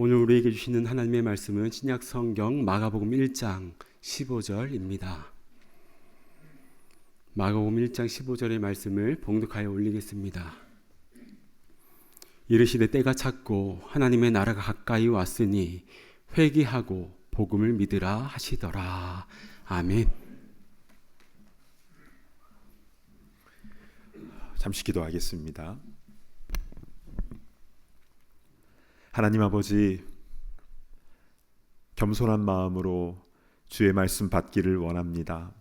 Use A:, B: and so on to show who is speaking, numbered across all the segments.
A: 오늘 우리에게 주시는 하나님의 말씀은 신약 성경 마가복음 1장 15절입니다. 마가복음 1장 15절의 말씀을 봉독하여 올리겠습니다. 이르시되 때가 찼고 하나님의 나라가 가까이 왔으니 회개하고 복음을 믿으라 하시더라. 아멘.
B: 잠시 기도하겠습니다. 하나님 아버지, 겸손한 마음으로 주의 말씀 받기를 원합니다.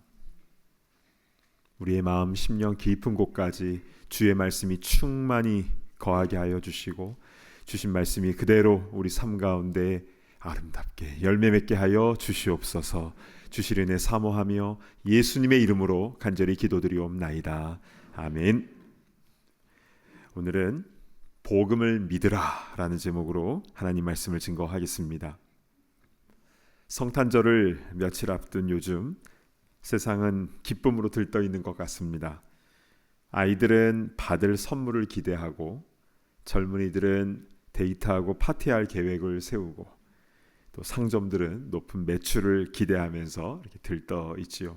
B: 우리의 마음, 심령 깊은 곳까지 주의 말씀이 충만히 거하게 하여 주시고 주신 말씀이 그대로 우리 삶 가운데 아름답게 열매 맺게 하여 주시옵소서. 주실 은혜 사모하며 예수님의 이름으로 간절히 기도드리옵나이다. 아멘. 오늘은 복음을 믿으라 라는 제목으로 하나님 말씀을 증거하겠습니다. 성탄절을 며칠 앞둔 요즘 세상은 기쁨으로 들떠 있는 것 같습니다. 아이들은 받을 선물을 기대하고 젊은이들은 데이트하고 파티할 계획을 세우고 또 상점들은 높은 매출을 기대하면서 이렇게 들떠 있지요.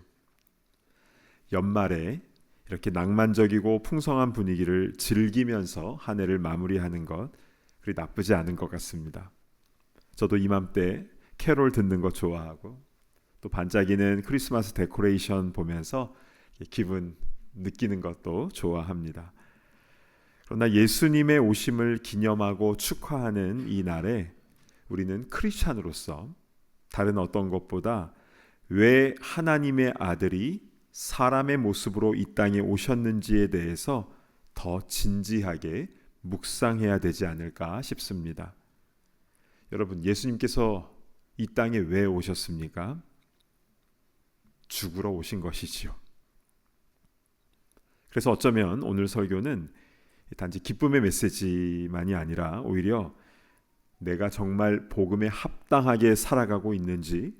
B: 연말에 이렇게 낭만적이고 풍성한 분위기를 즐기면서 한 해를 마무리하는 것, 그리 나쁘지 않은 것 같습니다. 저도 이맘때 캐롤 듣는 거 좋아하고 또 반짝이는 크리스마스 데코레이션 보면서 기분 느끼는 것도 좋아합니다. 그러나 예수님의 오심을 기념하고 축하하는 이 날에 우리는 크리스찬으로서 다른 어떤 것보다 왜 하나님의 아들이 사람의 모습으로 이 땅에 오셨는지에 대해서 더 진지하게 묵상해야 되지 않을까 싶습니다. 여러분, 예수님께서 이 땅에 왜 오셨습니까? 죽으러 오신 것이지요. 그래서 어쩌면 오늘 설교는 단지 기쁨의 메시지만이 아니라 오히려 내가 정말 복음에 합당하게 살아가고 있는지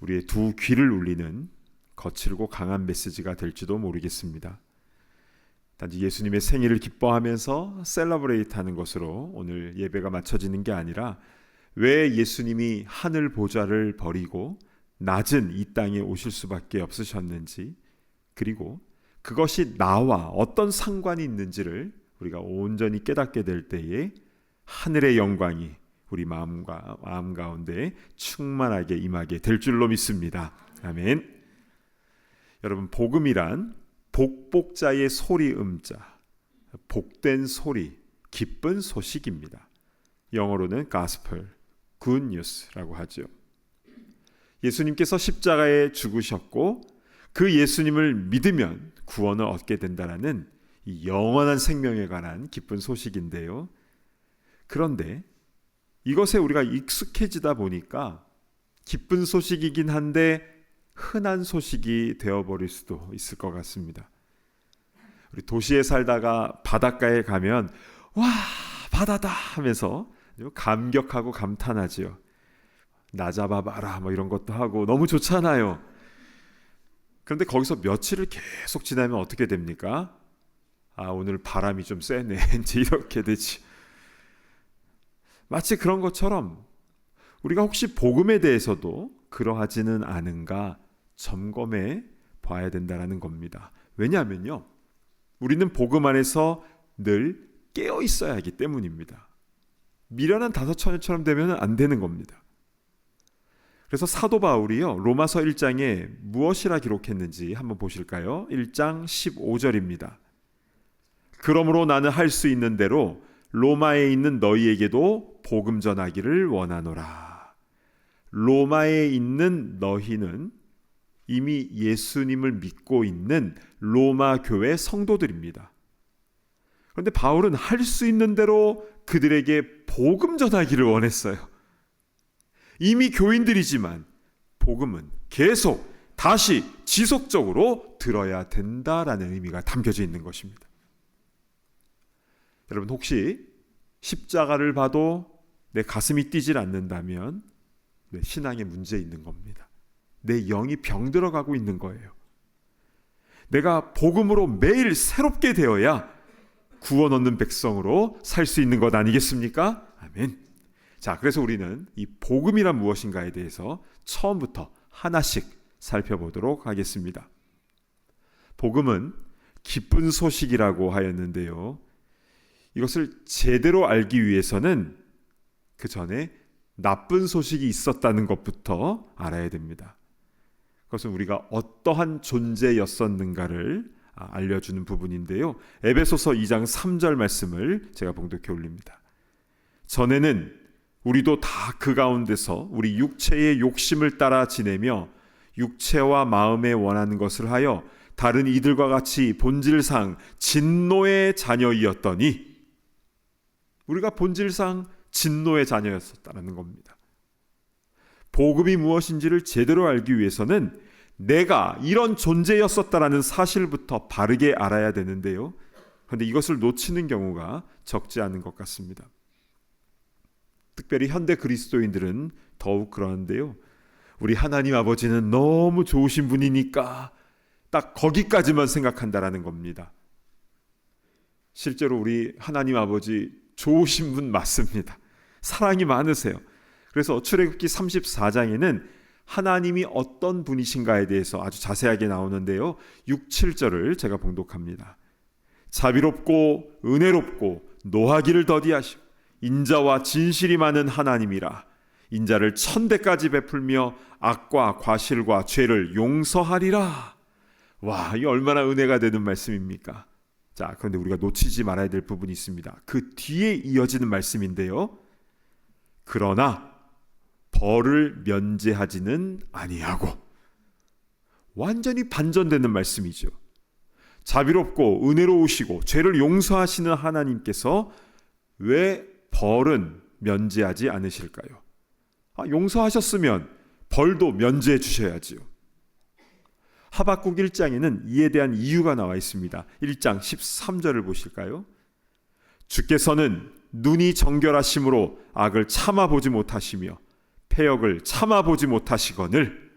B: 우리의 두 귀를 울리는 거칠고 강한 메시지가 될지도 모르겠습니다. 단지 예수님의 생일을 기뻐하면서 셀러브레이트 하는 것으로 오늘 예배가 마쳐지는 게 아니라 왜 예수님이 하늘 보좌를 버리고 낮은 이 땅에 오실 수밖에 없으셨는지, 그리고 그것이 나와 어떤 상관이 있는지를 우리가 온전히 깨닫게 될 때에 하늘의 영광이 우리 마음 가운데 충만하게 임하게 될 줄로 믿습니다. 아멘. 여러분, 복음이란 복복자의 소리 음자, 복된 소리, 기쁜 소식입니다. 영어로는 gospel, good news라고 하죠. 예수님께서 십자가에 죽으셨고 그 예수님을 믿으면 구원을 얻게 된다는 이 영원한 생명에 관한 기쁜 소식인데요. 그런데 이것에 우리가 익숙해지다 보니까 기쁜 소식이긴 한데 흔한 소식이 되어버릴 수도 있을 것 같습니다. 우리 도시에 살다가 바닷가에 가면 와, 바다다 하면서 감격하고 감탄하지요. 나 잡아봐라 뭐 이런 것도 하고 너무 좋잖아요. 그런데 거기서 며칠을 계속 지나면 어떻게 됩니까? 아, 오늘 바람이 좀 세네 이제 이렇게 되지. 마치 그런 것처럼 우리가 혹시 복음에 대해서도 그러하지는 않은가 점검해 봐야 된다는 겁니다. 왜냐하면요, 우리는 복음 안에서 늘 깨어 있어야 하기 때문입니다. 미련한 다섯처녀처럼 되면 안 되는 겁니다. 그래서 사도 바울이요, 로마서 1장에 무엇이라 기록했는지 한번 보실까요? 1장 15절입니다. 그러므로 나는 할 수 있는 대로 로마에 있는 너희에게도 복음 전하기를 원하노라. 로마에 있는 너희는 이미 예수님을 믿고 있는 로마 교회 성도들입니다. 그런데 바울은 할 수 있는 대로 그들에게 복음 전하기를 원했어요. 이미 교인들이지만 복음은 계속 다시 지속적으로 들어야 된다라는 의미가 담겨져 있는 것입니다. 여러분, 혹시 십자가를 봐도 내 가슴이 뛰질 않는다면 내 신앙에 문제 있는 겁니다. 내 영이 병들어가고 있는 거예요. 내가 복음으로 매일 새롭게 되어야 구원 얻는 백성으로 살 수 있는 것 아니겠습니까? 아멘. 자, 그래서 우리는 이 복음이란 무엇인가에 대해서 처음부터 하나씩 살펴보도록 하겠습니다. 복음은 기쁜 소식이라고 하였는데요. 이것을 제대로 알기 위해서는 그 전에 나쁜 소식이 있었다는 것부터 알아야 됩니다. 그것은 우리가 어떠한 존재였었는가를 알려주는 부분인데요. 에베소서 2장 3절 말씀을 제가 봉독해 올립니다. 전에는 우리도 다 그 가운데서 우리 육체의 욕심을 따라 지내며 육체와 마음에 원하는 것을 하여 다른 이들과 같이 본질상 진노의 자녀이었더니, 우리가 본질상 진노의 자녀였었다는 겁니다. 복음이 무엇인지를 제대로 알기 위해서는 내가 이런 존재였었다라는 사실부터 바르게 알아야 되는데요. 그런데 이것을 놓치는 경우가 적지 않은 것 같습니다. 특별히 현대 그리스도인들은 더욱 그러한데요. 우리 하나님 아버지는 너무 좋으신 분이니까 딱 거기까지만 생각한다라는 겁니다. 실제로 우리 하나님 아버지 좋으신 분 맞습니다. 사랑이 많으세요. 그래서 출애굽기 34장에는 하나님이 어떤 분이신가에 대해서 아주 자세하게 나오는데요. 6, 7절을 제가 봉독합니다. 자비롭고 은혜롭고 노하기를 더디하시고 인자와 진실이 많은 하나님이라. 인자를 1000대까지 베풀며 악과 과실과 죄를 용서하리라. 와, 이 얼마나 은혜가 되는 말씀입니까? 자, 그런데 우리가 놓치지 말아야 될 부분이 있습니다. 그 뒤에 이어지는 말씀인데요. 그러나 벌을 면제하지는 아니하고. 완전히 반전되는 말씀이죠. 자비롭고 은혜로우시고 죄를 용서하시는 하나님께서 왜 벌은 면제하지 않으실까요? 용서하셨으면 벌도 면제해 주셔야지요. 하박국 1장에는 이에 대한 이유가 나와 있습니다. 1장 13절을 보실까요? 주께서는 눈이 정결하심으로 악을 참아보지 못하시며 패역을 참아보지 못하시거늘.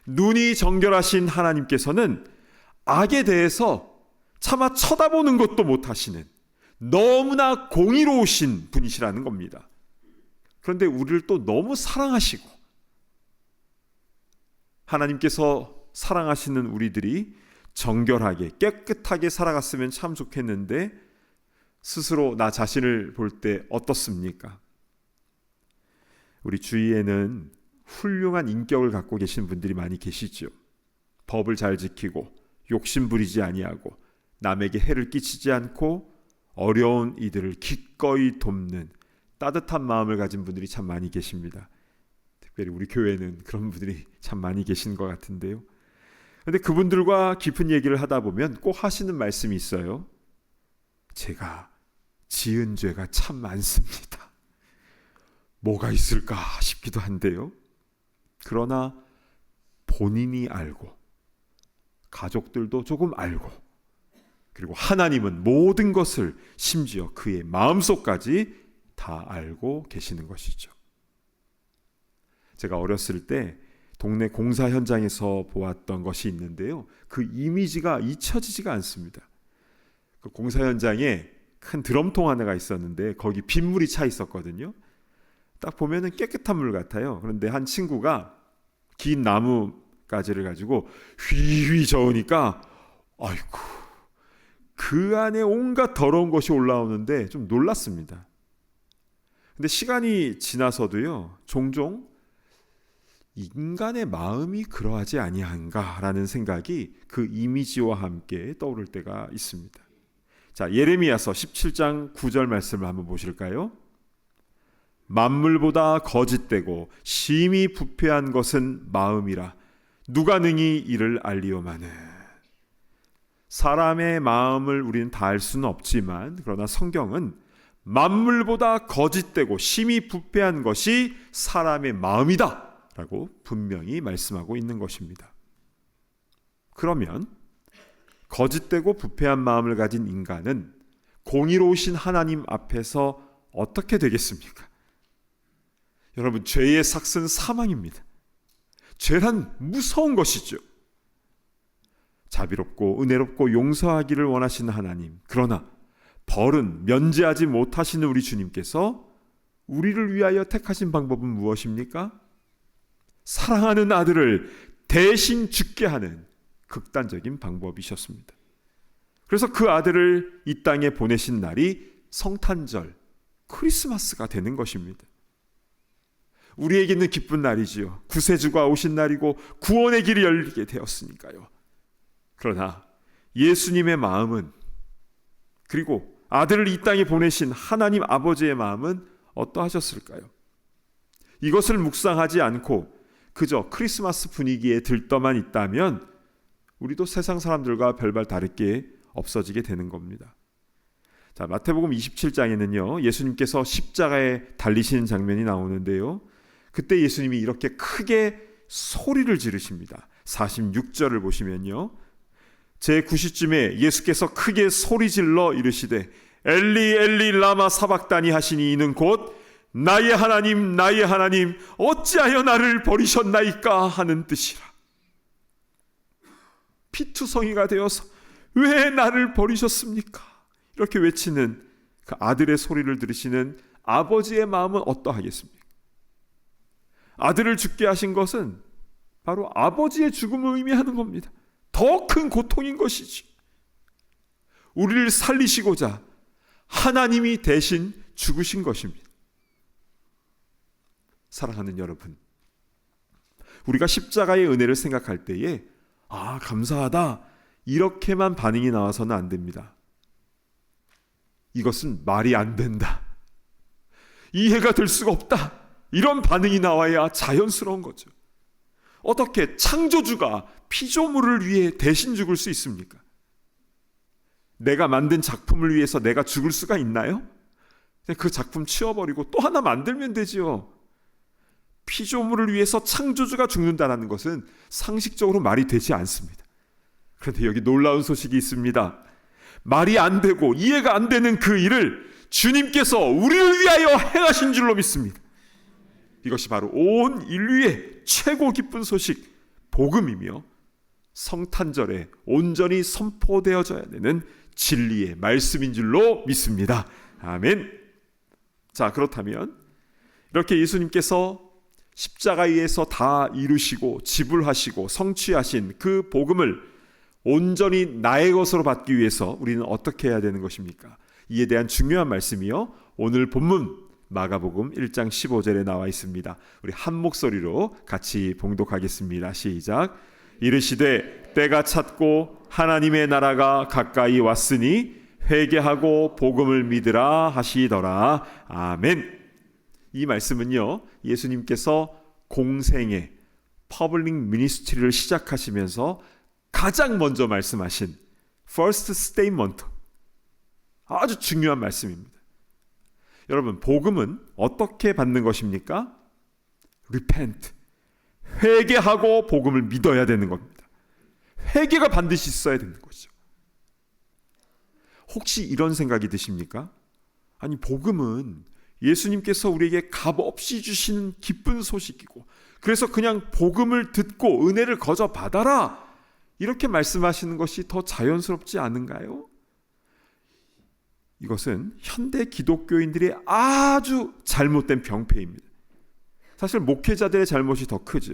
B: 눈이 정결하신 하나님께서는 악에 대해서 차마 쳐다보는 것도 못하시는 너무나 공의로우신 분이시라는 겁니다. 그런데 우리를 또 너무 사랑하시고, 하나님께서 사랑하시는 우리들이 정결하게 깨끗하게 살아갔으면 참 좋겠는데 스스로 나 자신을 볼 때 어떻습니까? 우리 주위에는 훌륭한 인격을 갖고 계신 분들이 많이 계시죠. 법을 잘 지키고 욕심 부리지 아니하고 남에게 해를 끼치지 않고 어려운 이들을 기꺼이 돕는 따뜻한 마음을 가진 분들이 참 많이 계십니다. 특별히 우리 교회는 그런 분들이 참 많이 계신 것 같은데요. 그런데 그분들과 깊은 얘기를 하다 보면 꼭 하시는 말씀이 있어요. 제가 지은 죄가 참 많습니다. 뭐가 있을까 싶기도 한데요. 그러나 본인이 알고 가족들도 조금 알고 그리고 하나님은 모든 것을 심지어 그의 마음속까지 다 알고 계시는 것이죠. 제가 어렸을 때 동네 공사 현장에서 보았던 것이 있는데요. 그 이미지가 잊혀지지가 않습니다. 그 공사 현장에 큰 드럼통 하나가 있었는데 거기 빗물이 차 있었거든요. 딱 보면은 깨끗한 물 같아요. 그런데 한 친구가 긴 나무 가지를 가지고 휘휘 저으니까 아이고, 그 안에 온갖 더러운 것이 올라오는데 좀 놀랐습니다. 근데 시간이 지나서도요, 종종 인간의 마음이 그러하지 아니한가라는 생각이 그 이미지와 함께 떠오를 때가 있습니다. 자, 예레미야서 17장 9절 말씀을 한번 보실까요? 만물보다 거짓되고 심히 부패한 것은 마음이라 누가 능히 이를 알리오마는. 사람의 마음을 우리는 다 알 수는 없지만 그러나 성경은 만물보다 거짓되고 심히 부패한 것이 사람의 마음이다 라고 분명히 말씀하고 있는 것입니다. 그러면 거짓되고 부패한 마음을 가진 인간은 공의로우신 하나님 앞에서 어떻게 되겠습니까? 여러분, 죄의 삭은 사망입니다. 죄란 무서운 것이죠. 자비롭고 은혜롭고 용서하기를 원하시는 하나님, 그러나 벌은 면제하지 못하시는 우리 주님께서 우리를 위하여 택하신 방법은 무엇입니까? 사랑하는 아들을 대신 죽게 하는 극단적인 방법이셨습니다. 그래서 그 아들을 이 땅에 보내신 날이 성탄절, 크리스마스가 되는 것입니다. 우리에게는 기쁜 날이지요. 구세주가 오신 날이고 구원의 길이 열리게 되었으니까요. 그러나 예수님의 마음은, 그리고 아들을 이 땅에 보내신 하나님 아버지의 마음은 어떠하셨을까요? 이것을 묵상하지 않고 그저 크리스마스 분위기에 들떠만 있다면 우리도 세상 사람들과 별반 다를 게 없어지게 되는 겁니다. 자, 마태복음 27장에는요, 예수님께서 십자가에 달리시는 장면이 나오는데요, 그때 예수님이 이렇게 크게 소리를 지르십니다. 46절을 보시면요, 제9시쯤에 예수께서 크게 소리질러 이르시되 엘리 엘리 라마 사박다니 하시니 이는 곧 나의 하나님 나의 하나님 어찌하여 나를 버리셨나이까 하는 뜻이라. 피투성이가 되어서 왜 나를 버리셨습니까? 이렇게 외치는 그 아들의 소리를 들으시는 아버지의 마음은 어떠하겠습니까? 아들을 죽게 하신 것은 바로 아버지의 죽음을 의미하는 겁니다. 더 큰 고통인 것이지. 우리를 살리시고자 하나님이 대신 죽으신 것입니다. 사랑하는 여러분, 우리가 십자가의 은혜를 생각할 때에 감사하다 이렇게만 반응이 나와서는 안 됩니다. 이것은 말이 안 된다, 이해가 될 수가 없다, 이런 반응이 나와야 자연스러운 거죠. 어떻게 창조주가 피조물을 위해 대신 죽을 수 있습니까? 내가 만든 작품을 위해서 내가 죽을 수가 있나요? 그 작품 치워버리고 또 하나 만들면 되지요. 피조물을 위해서 창조주가 죽는다는 것은 상식적으로 말이 되지 않습니다. 그런데 여기 놀라운 소식이 있습니다. 말이 안 되고 이해가 안 되는 그 일을 주님께서 우리를 위하여 행하신 줄로 믿습니다. 이것이 바로 온 인류의 최고 기쁜 소식, 복음이며 성탄절에 온전히 선포되어져야 되는 진리의 말씀인 줄로 믿습니다. 아멘. 자, 그렇다면 이렇게 예수님께서 십자가에서 다 이루시고 지불하시고 성취하신 그 복음을 온전히 나의 것으로 받기 위해서 우리는 어떻게 해야 되는 것입니까? 이에 대한 중요한 말씀이요, 오늘 본문 마가복음 1장 15절에 나와 있습니다. 우리 한 목소리로 같이 봉독하겠습니다. 시작. 이르시되 때가 찼고 하나님의 나라가 가까이 왔으니 회개하고 복음을 믿으라 하시더라. 아멘. 이 말씀은요, 예수님께서 공생의 퍼블릭 미니스트리를 시작하시면서 가장 먼저 말씀하신 first statement, 아주 중요한 말씀입니다. 여러분, 복음은 어떻게 받는 것입니까? repent, 회개하고 복음을 믿어야 되는 겁니다. 회개가 반드시 있어야 되는 거죠. 혹시 이런 생각이 드십니까? 아니, 복음은 예수님께서 우리에게 값없이 주시는 기쁜 소식이고, 그래서 그냥 복음을 듣고 은혜를 거저 받아라, 이렇게 말씀하시는 것이 더 자연스럽지 않은가요? 이것은 현대 기독교인들의 아주 잘못된 병폐입니다. 사실 목회자들의 잘못이 더 크죠.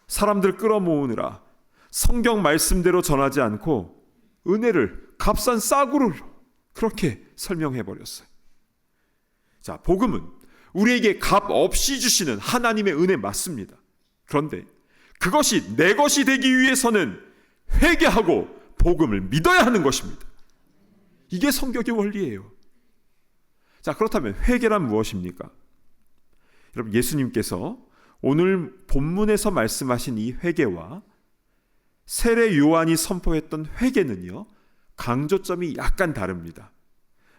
B: 사람들 끌어모으느라 성경 말씀대로 전하지 않고 은혜를 값싼 싸구려로 그렇게 설명해버렸어요. 자, 복음은 우리에게 값 없이 주시는 하나님의 은혜 맞습니다. 그런데 그것이 내 것이 되기 위해서는 회개하고 복음을 믿어야 하는 것입니다. 이게 성경의 원리예요. 자, 그렇다면 회개란 무엇입니까? 여러분, 예수님께서 오늘 본문에서 말씀하신 이 회개와 세례 요한이 선포했던 회개는요, 강조점이 약간 다릅니다.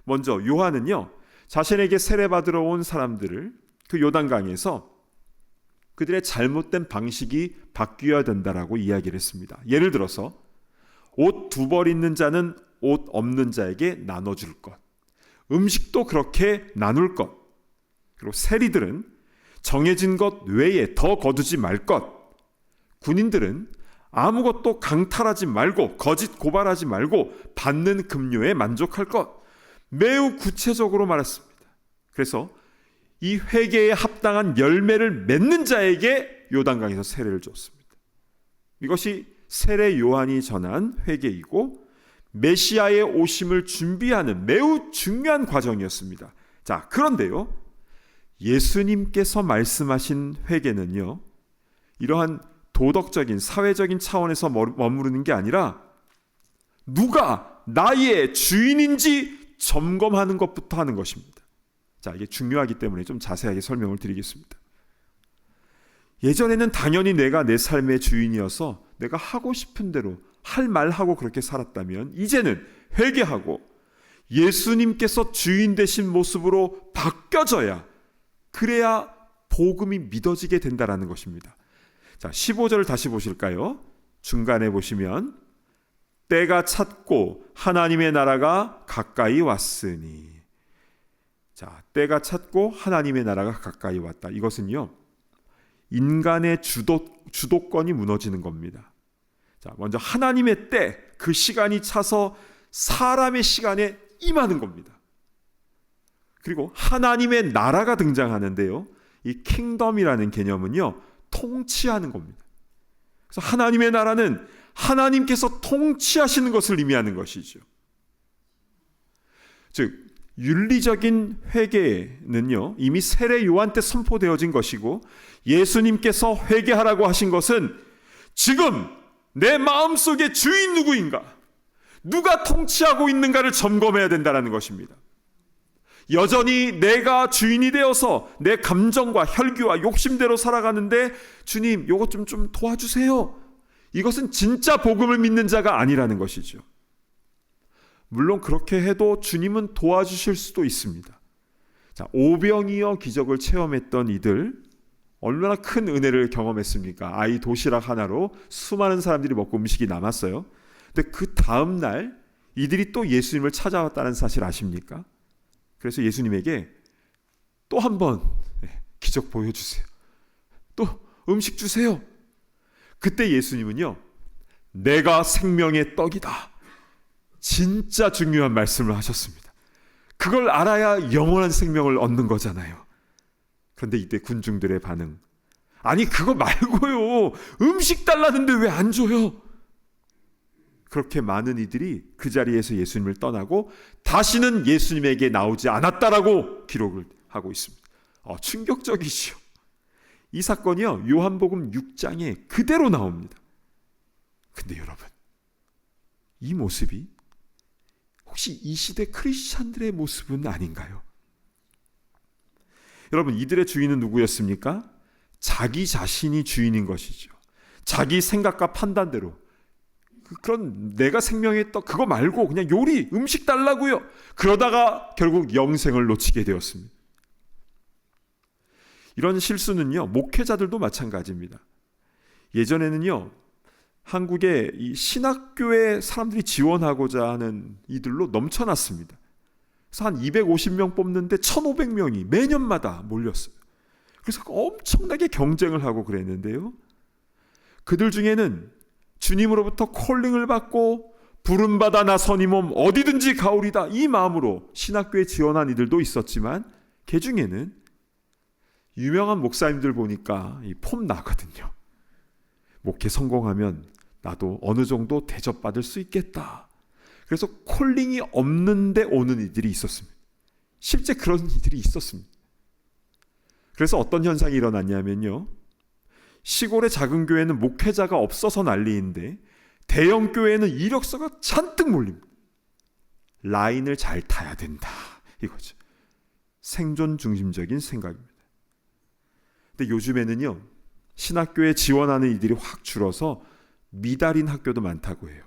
B: 먼저 요한은요, 자신에게 세례받으러 온 사람들을 그 요단강에서 그들의 잘못된 방식이 바뀌어야 된다라고 이야기를 했습니다. 예를 들어서 옷 2벌 있는 자는 옷 없는 자에게 나눠줄 것, 음식도 그렇게 나눌 것, 그리고 세리들은 정해진 것 외에 더 거두지 말 것, 군인들은 아무것도 강탈하지 말고 거짓 고발하지 말고 받는 급료에 만족할 것, 매우 구체적으로 말했습니다. 그래서 이 회개에 합당한 열매를 맺는 자에게 요단강에서 세례를 줬습니다. 이것이 세례 요한이 전한 회개이고 메시아의 오심을 준비하는 매우 중요한 과정이었습니다. 자, 그런데요, 예수님께서 말씀하신 회개는요, 이러한 도덕적인 사회적인 차원에서 머무르는 게 아니라 누가 나의 주인인지 점검하는 것부터 하는 것입니다. 자, 이게 중요하기 때문에 좀 자세하게 설명을 드리겠습니다. 예전에는 당연히 내가 내 삶의 주인이어서 내가 하고 싶은 대로 할 말하고 그렇게 살았다면 이제는 회개하고 예수님께서 주인 되신 모습으로 바뀌어져야, 그래야 복음이 믿어지게 된다라는 것입니다. 자, 15절을 다시 보실까요? 중간에 보시면 때가 찼고 하나님의 나라가 가까이 왔으니. 자, 때가 찼고 하나님의 나라가 가까이 왔다. 이것은요, 인간의 주도권이 무너지는 겁니다. 자, 먼저 하나님의 때, 그 시간이 차서 사람의 시간에 임하는 겁니다. 그리고 하나님의 나라가 등장하는데요, 이 킹덤이라는 개념은요, 통치하는 겁니다. 그래서 하나님의 나라는 하나님께서 통치하시는 것을 의미하는 것이죠. 즉, 윤리적인 회개는요, 이미 세례 요한 때 선포되어진 것이고, 예수님께서 회개하라고 하신 것은 지금 내 마음속에 주인 누구인가, 누가 통치하고 있는가를 점검해야 된다는 것입니다. 여전히 내가 주인이 되어서 내 감정과 혈기와 욕심대로 살아가는데 주님, 이것 좀 도와주세요. 이것은 진짜 복음을 믿는 자가 아니라는 것이죠. 물론 그렇게 해도 주님은 도와주실 수도 있습니다. 자, 오병이어 기적을 체험했던 이들, 얼마나 큰 은혜를 경험했습니까? 아이 도시락 하나로 수많은 사람들이 먹고 음식이 남았어요. 근데 그 다음 날 이들이 또 예수님을 찾아왔다는 사실 아십니까? 그래서 예수님에게 또 한 번 기적 보여주세요. 또 음식 주세요. 그때 예수님은요, 내가 생명의 떡이다, 진짜 중요한 말씀을 하셨습니다. 그걸 알아야 영원한 생명을 얻는 거잖아요. 그런데 이때 군중들의 반응, 아니 그거 말고요, 음식 달라는데 왜 안 줘요? 그렇게 많은 이들이 그 자리에서 예수님을 떠나고 다시는 예수님에게 나오지 않았다라고 기록을 하고 있습니다. 충격적이죠. 이 사건이요, 요한복음 6장에 그대로 나옵니다. 근데 여러분, 이 모습이 혹시 이 시대 크리스찬들의 모습은 아닌가요? 여러분, 이들의 주인은 누구였습니까? 자기 자신이 주인인 것이죠. 자기 생각과 판단대로, 그런 내가 생명의 떡 그거 말고 그냥 요리, 음식 달라고요. 그러다가 결국 영생을 놓치게 되었습니다. 이런 실수는요, 목회자들도 마찬가지입니다. 예전에는요, 한국에 이 신학교에 사람들이 지원하고자 하는 이들로 넘쳐났습니다. 그래서 한 250명 뽑는데 1,500명이 매년마다 몰렸어요. 그래서 엄청나게 경쟁을 하고 그랬는데요, 그들 중에는 주님으로부터 콜링을 받고 부름받아 나선 이 몸 어디든지 가오리다, 이 마음으로 신학교에 지원한 이들도 있었지만, 그 중에는 유명한 목사님들 보니까 이 폼 나거든요. 목회 성공하면 나도 어느 정도 대접받을 수 있겠다. 그래서 콜링이 없는데 오는 이들이 있었습니다. 실제 그런 이들이 있었습니다. 그래서 어떤 현상이 일어났냐면요, 시골의 작은 교회는 목회자가 없어서 난리인데 대형 교회는 이력서가 잔뜩 몰립니다. 라인을 잘 타야 된다, 이거죠. 생존 중심적인 생각입니다. 근데 요즘에는요, 신학교에 지원하는 이들이 확 줄어서 미달인 학교도 많다고 해요.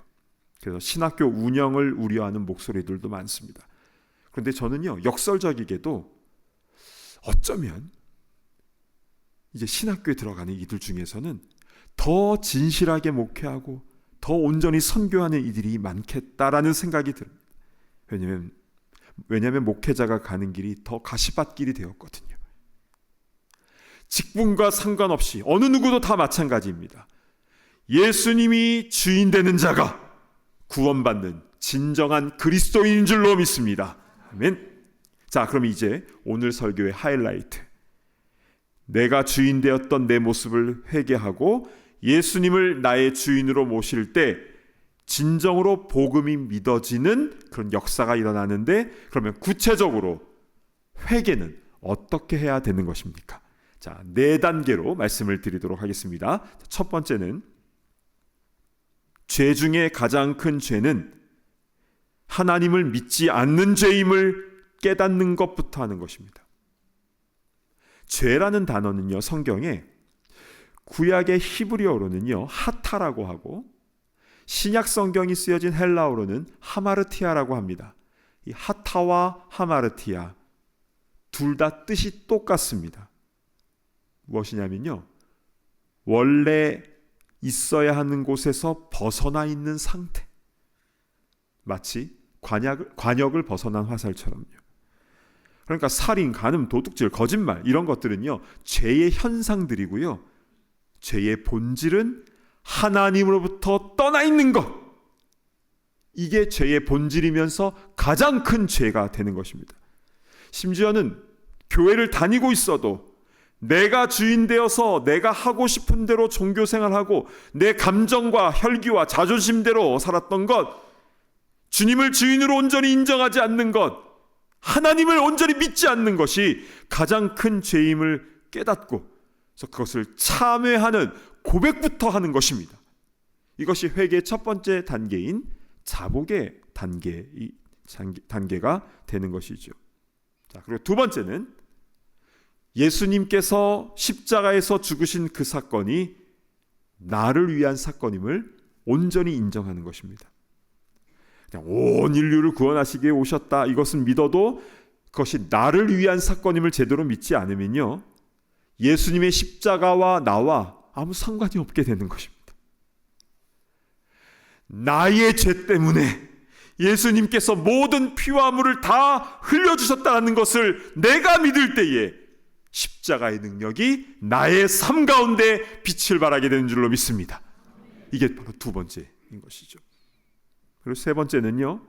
B: 그래서 신학교 운영을 우려하는 목소리들도 많습니다. 그런데 저는요, 역설적이게도 어쩌면 이제 신학교에 들어가는 이들 중에서는 더 진실하게 목회하고 더 온전히 선교하는 이들이 많겠다라는 생각이 듭니다. 왜냐하면 목회자가 가는 길이 더 가시밭길이 되었거든요. 직분과 상관없이 어느 누구도 다 마찬가지입니다. 예수님이 주인 되는 자가 구원받는 진정한 그리스도인인 줄로 믿습니다. 아멘. 자, 그럼 이제 오늘 설교의 하이라이트. 내가 주인 되었던 내 모습을 회개하고 예수님을 나의 주인으로 모실 때 진정으로 복음이 믿어지는 그런 역사가 일어나는데, 그러면 구체적으로 회개는 어떻게 해야 되는 것입니까? 자, 4단계로 말씀을 드리도록 하겠습니다. 첫 번째는, 죄 중에 가장 큰 죄는 하나님을 믿지 않는 죄임을 깨닫는 것부터 하는 것입니다. 죄라는 단어는요, 성경에 구약의 히브리어로는요 하타라고 하고, 신약 성경이 쓰여진 헬라어로는 하마르티아라고 합니다. 이 하타와 하마르티아 둘 다 뜻이 똑같습니다. 무엇이냐면요, 원래 있어야 하는 곳에서 벗어나 있는 상태, 마치 관역을 벗어난 화살처럼요. 그러니까 살인, 간음, 도둑질, 거짓말 이런 것들은요 죄의 현상들이고요, 죄의 본질은 하나님으로부터 떠나 있는 것, 이게 죄의 본질이면서 가장 큰 죄가 되는 것입니다. 심지어는 교회를 다니고 있어도 내가 주인 되어서 내가 하고 싶은 대로 종교생활하고 내 감정과 혈기와 자존심대로 살았던 것, 주님을 주인으로 온전히 인정하지 않는 것, 하나님을 온전히 믿지 않는 것이 가장 큰 죄임을 깨닫고, 그래서 그것을 참회하는 고백부터 하는 것입니다. 이것이 회개의 첫 번째 단계인 자복의 단계가 되는 것이죠. 자, 그리고 두 번째는 예수님께서 십자가에서 죽으신 그 사건이 나를 위한 사건임을 온전히 인정하는 것입니다. 그냥 온 인류를 구원하시기 위해 오셨다, 이것은 믿어도 그것이 나를 위한 사건임을 제대로 믿지 않으면요, 예수님의 십자가와 나와 아무 상관이 없게 되는 것입니다. 나의 죄 때문에 예수님께서 모든 피와 물을 다 흘려주셨다는 것을 내가 믿을 때에 십자가의 능력이 나의 삶 가운데 빛을 발하게 되는 줄로 믿습니다. 이게 바로 두 번째인 것이죠. 그리고 세 번째는요,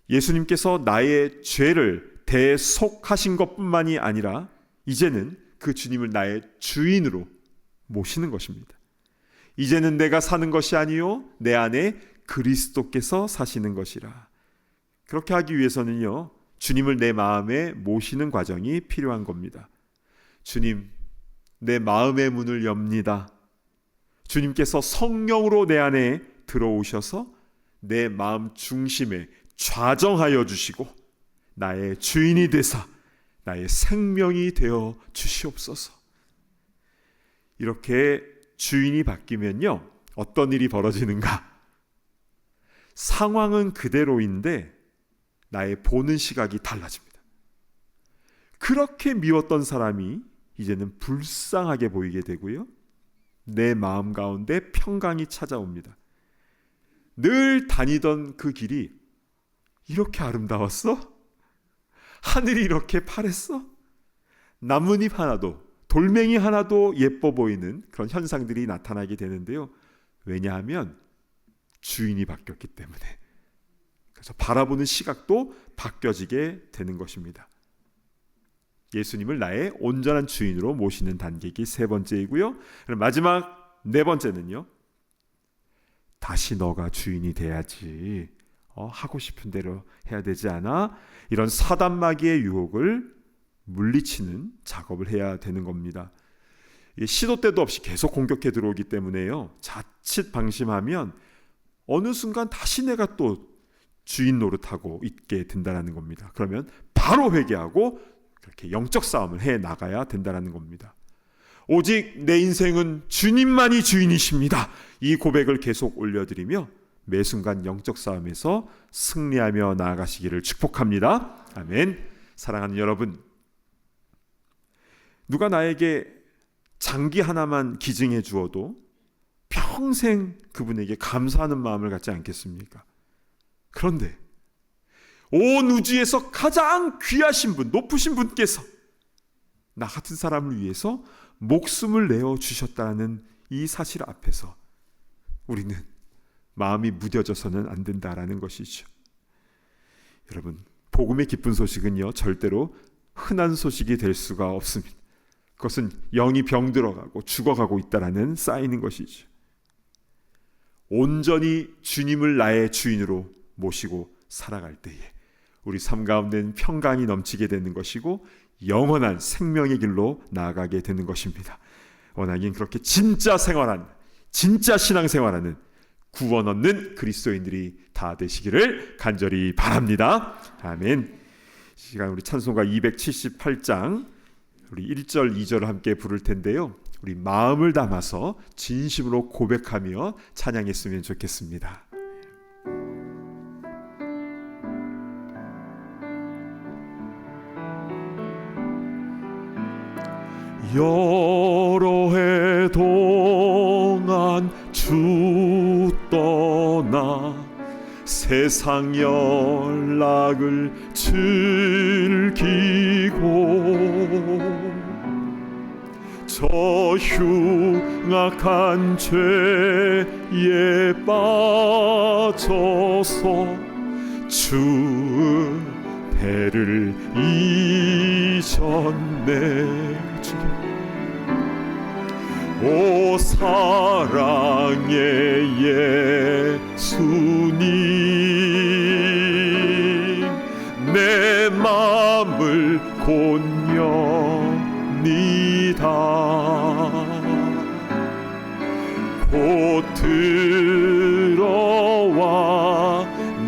B: 예수님께서 나의 죄를 대속하신 것뿐만이 아니라 이제는 그 주님을 나의 주인으로 모시는 것입니다. 이제는 내가 사는 것이 아니요 내 안에 그리스도께서 사시는 것이라. 그렇게 하기 위해서는요, 주님을 내 마음에 모시는 과정이 필요한 겁니다. 주님, 내 마음의 문을 엽니다. 주님께서 성령으로 내 안에 들어오셔서 내 마음 중심에 좌정하여 주시고 나의 주인이 되사 나의 생명이 되어 주시옵소서. 이렇게 주인이 바뀌면요, 어떤 일이 벌어지는가? 상황은 그대로인데 나의 보는 시각이 달라집니다. 그렇게 미웠던 사람이 이제는 불쌍하게 보이게 되고요, 내 마음 가운데 평강이 찾아옵니다. 늘 다니던 그 길이 이렇게 아름다웠어? 하늘이 이렇게 파랬어? 나뭇잎 하나도, 돌멩이 하나도 예뻐 보이는 그런 현상들이 나타나게 되는데요. 왜냐하면 주인이 바뀌었기 때문에. 그래서 바라보는 시각도 바뀌어지게 되는 것입니다. 예수님을 나의 온전한 주인으로 모시는 단계가 세 번째이고요. 그럼 마지막 네 번째는요, 다시 너가 주인이 돼야지, 하고 싶은 대로 해야 되지 않아? 이런 사단 마귀의 유혹을 물리치는 작업을 해야 되는 겁니다. 시도 때도 없이 계속 공격해 들어오기 때문에요, 자칫 방심하면 어느 순간 다시 내가 또 주인 노릇하고 있게 된다는 겁니다. 그러면 바로 회개하고 그렇게 영적 싸움을 해 나가야 된다는 겁니다. 오직 내 인생은 주님만이 주인이십니다, 이 고백을 계속 올려드리며 매 순간 영적 싸움에서 승리하며 나아가시기를 축복합니다. 아멘. 사랑하는 여러분, 누가 나에게 장기 하나만 기증해 주어도 평생 그분에게 감사하는 마음을 갖지 않겠습니까? 그런데 온 우주에서 가장 귀하신 분, 높으신 분께서 나 같은 사람을 위해서 목숨을 내어 주셨다는 이 사실 앞에서 우리는 마음이 무뎌져서는 안 된다라는 것이죠. 여러분, 복음의 기쁜 소식은요, 절대로 흔한 소식이 될 수가 없습니다. 그것은 영이 병들어가고 죽어가고 있다라는 사인인 것이죠. 온전히 주님을 나의 주인으로 모시고 살아갈 때에 우리 삶 가운데는 평강이 넘치게 되는 것이고 영원한 생명의 길로 나아가게 되는 것입니다. 원하긴 그렇게 진짜 생활하는, 진짜 신앙생활하는 구원 얻는 그리스도인들이 다 되시기를 간절히 바랍니다. 아멘. 이 시간 우리 찬송가 278장 우리 1절 2절을 함께 부를 텐데요, 우리 마음을 담아서 진심으로 고백하며 찬양했으면 좋겠습니다. 여러 해 동안 주 떠나 세상 연락을 즐기고 저 흉악한 죄에 빠져서 주 배를 잊었네. 오 사랑의 예수님, 내 맘을 곧여니다. 곧 들어와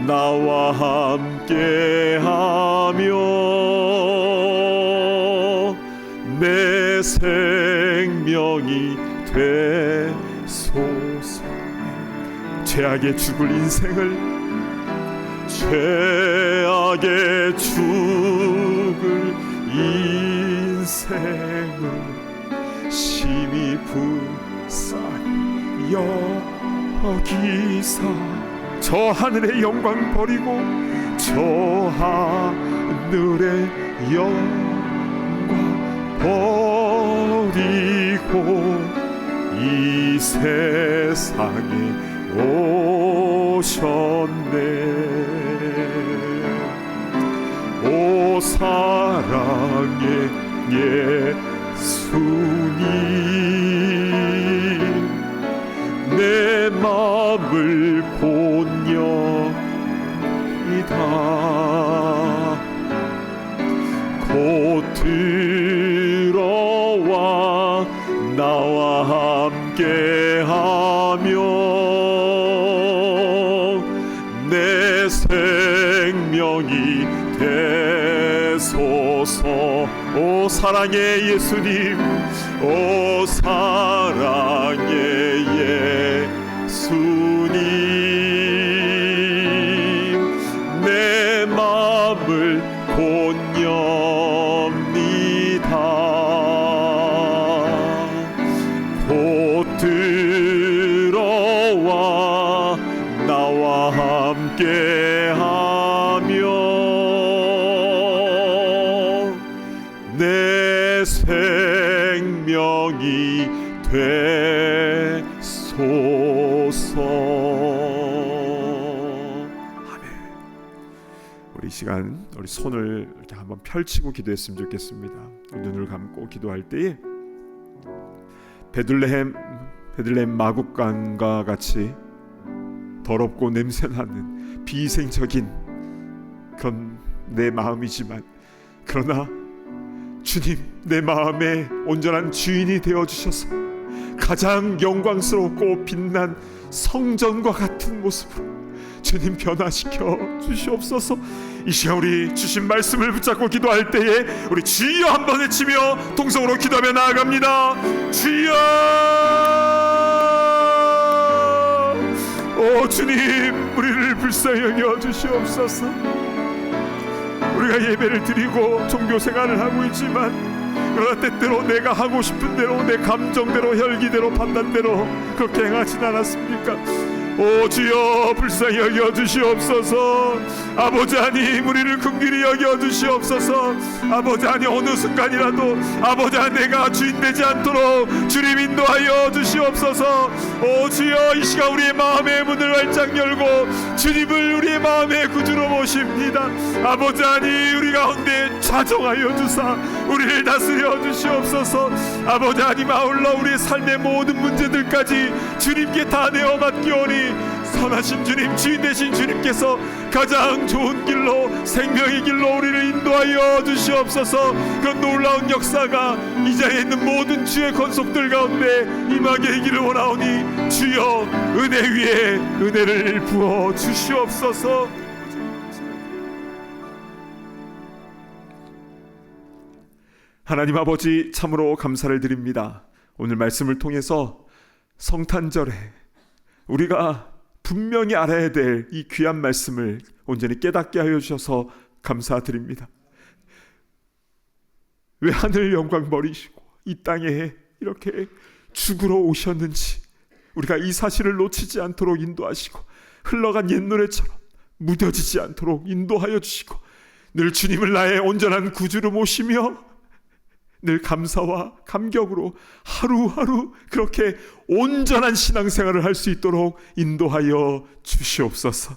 B: 나와 함께하며 내 생명이 되소서. 죄악에 죽을 인생을, 죄악에 죽을 인생을 심히 불쌍히 여기사 저 하늘의 영광 버리고 저 하늘의 영광 버리고 이 세상에 오셨네. 오 사랑의 예수님, 내 맘을 본여이다. 곧 들어와 나와 함께하며 내 생명이 되소서. 오 사랑의 예수님, 오 사랑의 예수님, 내 맘을 본엽니다. 곧 들어와 나와 함께하며 내 생명이 되소서. 아멘. 우리 이 시간 우리 손을 이렇게 한번 펼치고 기도했으면 좋겠습니다. 눈을 감고 기도할 때에 베들레헴 마국간과 같이 더럽고 냄새나는 비위생적인 그런 내 마음이지만, 그러나 주님 내 마음의 온전한 주인이 되어주셔서 가장 영광스럽고 빛난 성전과 같은 모습으로 주님 변화시켜 주시옵소서. 이 시간 우리 주신 말씀을 붙잡고 기도할 때에 우리 주여 한번 외치며 동성으로 기도하며 나아갑니다. 주여, 오 주님, 우리를 불쌍히 여겨 주시옵소서. 우리가 예배를 드리고 종교 생활을 하고 있지만, 그러나 때때로 내가 하고 싶은 대로, 내 감정대로, 혈기대로, 판단대로 그렇게 행하진 않았습니까? 오 주여 불쌍히 여겨 주시옵소서. 아버지 하나님, 우리를 긍휼히 여겨 주시옵소서. 아버지 하나님, 어느 순간이라도 아버지 하나님 내가 주인 되지 않도록 주님 인도하여 주시옵소서. 오 주여, 이 시간 우리의 마음의 문을 활짝 열고 주님을 우리의 마음의 구주로 모십니다. 아버지 하나님, 우리 가운데 자정하여 주사 우리를 다스려 주시옵소서. 아버지 하나님, 아울러 우리의 삶의 모든 문제들까지 주님께 다 내어 맡기오니 선하신 주님, 주인 되신 주님께서 가장 좋은 길로, 생명의 길로 우리를 인도하여 주시옵소서. 그 놀라운 역사가 이 자리에 있는 모든 주의 권속들 가운데 임하게 되기를 원하오니 주여, 은혜 위에 은혜를 부어 주시옵소서. 하나님 아버지, 참으로 감사를 드립니다. 오늘 말씀을 통해서 성탄절에 우리가 분명히 알아야 될 이 귀한 말씀을 온전히 깨닫게 하여 주셔서 감사드립니다. 왜 하늘 영광 버리시고 이 땅에 이렇게 죽으러 오셨는지 우리가 이 사실을 놓치지 않도록 인도하시고, 흘러간 옛 노래처럼 무뎌지지 않도록 인도하여 주시고, 늘 주님을 나의 온전한 구주로 모시며 늘 감사와 감격으로 하루하루 그렇게 온전한 신앙생활을 할 수 있도록 인도하여 주시옵소서.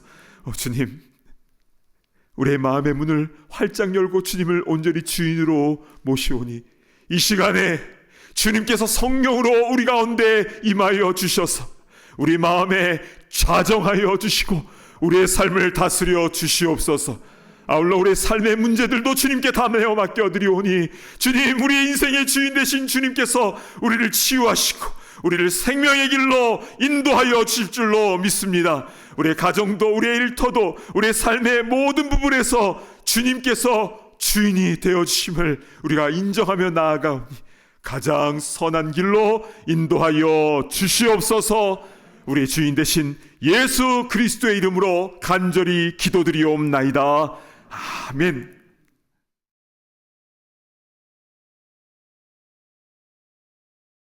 B: 주님, 우리의 마음의 문을 활짝 열고 주님을 온전히 주인으로 모시오니 이 시간에 주님께서 성령으로 우리 가운데 임하여 주셔서 우리 마음에 좌정하여 주시고 우리의 삶을 다스려 주시옵소서. 아울러 우리의 삶의 문제들도 주님께 다 내어 맡겨드리오니 주님, 우리의 인생의 주인 되신 주님께서 우리를 치유하시고 우리를 생명의 길로 인도하여 주실 줄로 믿습니다. 우리의 가정도, 우리의 일터도, 우리의 삶의 모든 부분에서 주님께서 주인이 되어주심을 우리가 인정하며 나아가오니 가장 선한 길로 인도하여 주시옵소서. 우리의 주인 되신 예수 그리스도의 이름으로 간절히 기도드리옵나이다. 아멘.